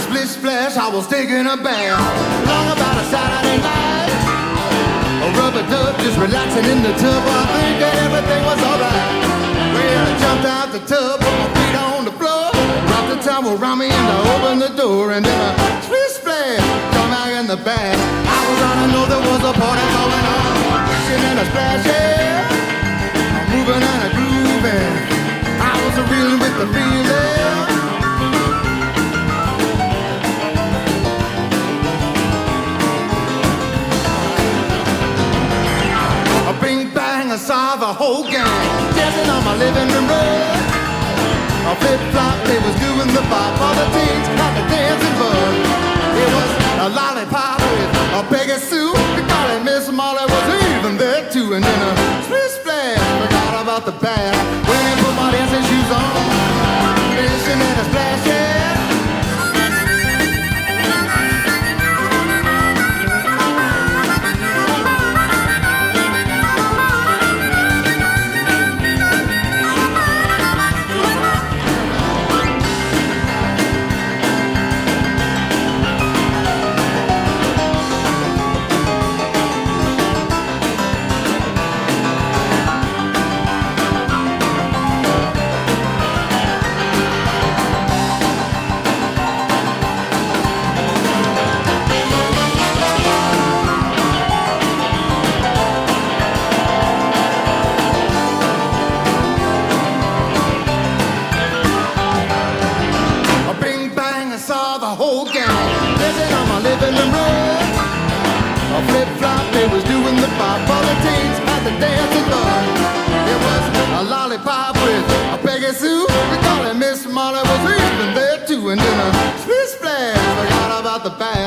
Splish Splash, I was taking a bath. Long about a Saturday night. A rubber dub, just relaxing in the tub. I think that everything was alright. Well, I jumped out the tub, put my feet on the floor, wrapped the towel around me and I opened the door. And then a Splish Splash, come out in the bath. I was on to know there was a party going on. Wishing and a splashing, moving and a grooving. I was reeling with the feeling. A bing bang, I saw the whole gang dancing on my living room rug. A flip flop, they was doing the bop. All the teens had the dancing bug. It was a lollipop with a Peggy Sue. We call it Miss Molly was even there too. And then a Splish Splash, forgot about the bath. When I put my dancing shoes on, fishing and a splashing. And then a Splish Splash, forgot about the bath.